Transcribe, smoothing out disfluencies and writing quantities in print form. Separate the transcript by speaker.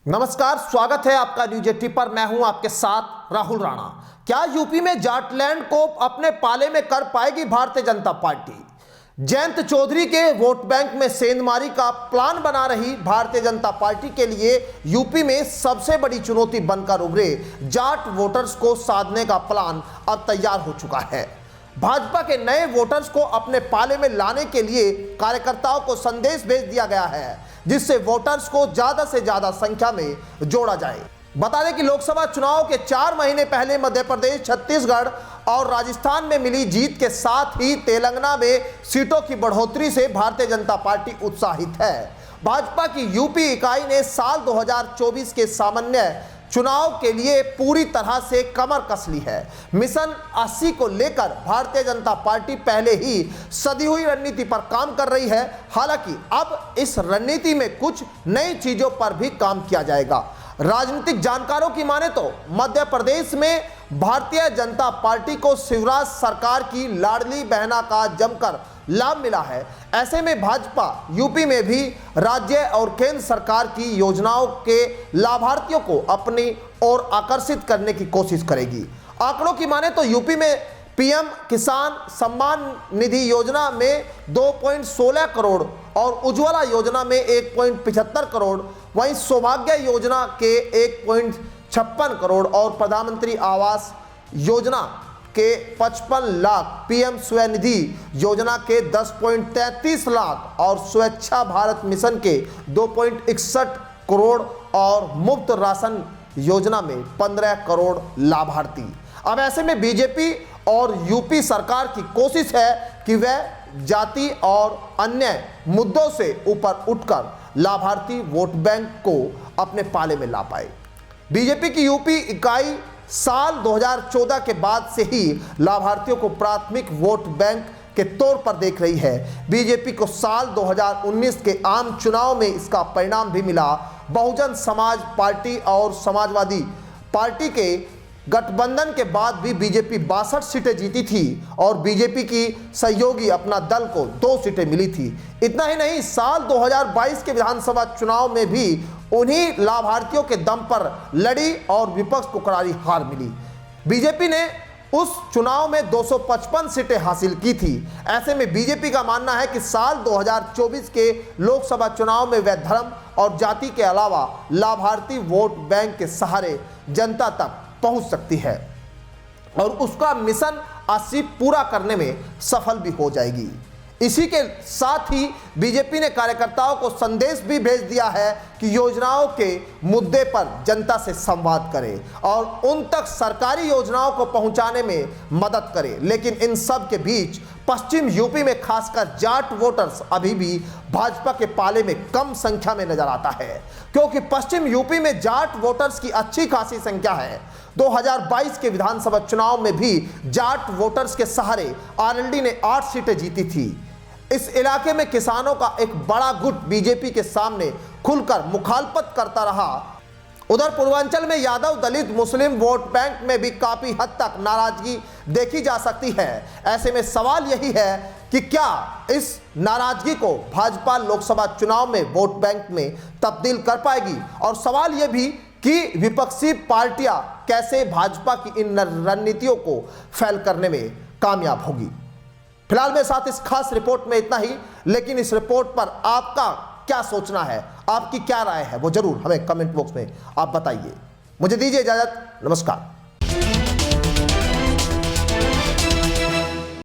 Speaker 1: नमस्कार, स्वागत है आपका न्यूज 80 पर। मैं हूं आपके साथ राहुल राणा। क्या यूपी में जाटलैंड को अपने पाले में कर पाएगी भारतीय जनता पार्टी? जयंत चौधरी के वोट बैंक में सेंधमारी का प्लान बना रही भारतीय जनता पार्टी के लिए यूपी में सबसे बड़ी चुनौती बनकर उभरे जाट वोटर्स को साधने का प्लान अब तैयार हो चुका है। भाजपा के नए वोटर्स को अपने पाले में लाने के लिए कार्यकर्ताओं को संदेश भेज दिया गया है, जिससे वोटर्स को ज्यादा से ज्यादा संख्या में जोड़ा जाए। बता दें कि लोकसभा चुनाव के 4 महीने पहले मध्य प्रदेश, छत्तीसगढ़ और राजस्थान में मिली जीत के साथ ही तेलंगाना में सीटों की बढ़ोतरी से भारतीय जनता पार्टी उत्साहित है। भाजपा की यूपी इकाई ने साल 2024 के सामान्य चुनाव के लिए पूरी तरह से कमर कस ली है। मिशन 80 को लेकर भारतीय जनता पार्टी पहले ही सदी हुई रणनीति पर काम कर रही है। हालांकि अब इस रणनीति में कुछ नई चीजों पर भी काम किया जाएगा। राजनीतिक जानकारों की माने तो मध्य प्रदेश में भारतीय जनता पार्टी को शिवराज सरकार की लाडली बहना का जमकर लाभ मिला है। ऐसे में भाजपा यूपी में भी राज्य और केंद्र सरकार की योजनाओं के लाभार्थियों को अपनी ओर आकर्षित करने की कोशिश करेगी। आंकड़ों की माने तो यूपी में पीएम किसान सम्मान निधि योजना में 2.16 करोड़ और उज्ज्वला योजना में 1.75 करोड़, वहीं सौभाग्य योजना के 1.56 करोड़ और प्रधानमंत्री आवास योजना के 55 लाख, पीएम स्वनिधि योजना के 10.33 लाख और स्वच्छा भारत मिशन के 2.61 करोड़ और मुफ्त राशन योजना में 15 करोड़ लाभार्थी। अब ऐसे में बीजेपी और यूपी सरकार की कोशिश है कि वह जाति और अन्य मुद्दों से ऊपर उठकर लाभार्थी वोट बैंक को अपने पाले में ला पाए। बीजेपी की यूपी इकाई साल 2014 के बाद से ही लाभार्थियों को प्राथमिक वोट बैंक के तौर पर देख रही है। बीजेपी को साल 2019 के आम चुनाव में इसका परिणाम भी मिला। बहुजन समाज पार्टी और समाजवादी पार्टी के गठबंधन के बाद भी बीजेपी 62 सीटें जीती थी और बीजेपी की सहयोगी अपना दल को 2 सीटें मिली थी। इतना ही नहीं, साल 2022 के विधानसभा चुनाव में भी उन्हीं लाभार्थियों के दम पर लड़ी और विपक्ष को करारी हार मिली। बीजेपी ने उस चुनाव में 255 सीटें हासिल की थी। ऐसे में बीजेपी का मानना है कि साल 2024 के लोकसभा चुनाव में वह धर्म और जाति के अलावा लाभार्थी वोट बैंक के सहारे जनता तक पहुंच सकती है और उसका मिशन 80 पूरा करने में सफल भी हो जाएगी। इसी के साथ ही बीजेपी ने कार्यकर्ताओं को संदेश भी भेज दिया है कि योजनाओं के मुद्दे पर जनता से संवाद करें और उन तक सरकारी योजनाओं को पहुंचाने में मदद करें। लेकिन इन सब के बीच पश्चिम यूपी में खासकर जाट वोटर्स अभी भी भाजपा के पाले में कम संख्या में नजर आता है, क्योंकि पश्चिम यूपी में जाट वोटर्स की अच्छी खासी संख्या है। 2022 के विधानसभा चुनाव में भी जाट वोटर्स के सहारे आरएलडी ने 8 सीटें जीती थी। इस इलाके में किसानों का एक बड़ा गुट बीजेपी के सामने खुलकर मुखालफत करता रहा। उधर पूर्वांचल में यादव दलित मुस्लिम वोट बैंक में भी काफी हद तक नाराजगी देखी जा सकती है। ऐसे में सवाल यही है कि क्या इस नाराजगी को भाजपा लोकसभा चुनाव में वोट बैंक में तब्दील कर पाएगी, और सवाल यह भी कि विपक्षी पार्टियां कैसे भाजपा की इन रणनीतियों को फैल करने में कामयाब होगी। फिलहाल मेरे साथ इस खास रिपोर्ट में इतना ही, लेकिन इस रिपोर्ट पर आपका क्या सोचना है, आपकी क्या राय है, वो जरूर हमें कमेंट बॉक्स में आप बताइए। मुझे दीजिए इजाजत, नमस्कार।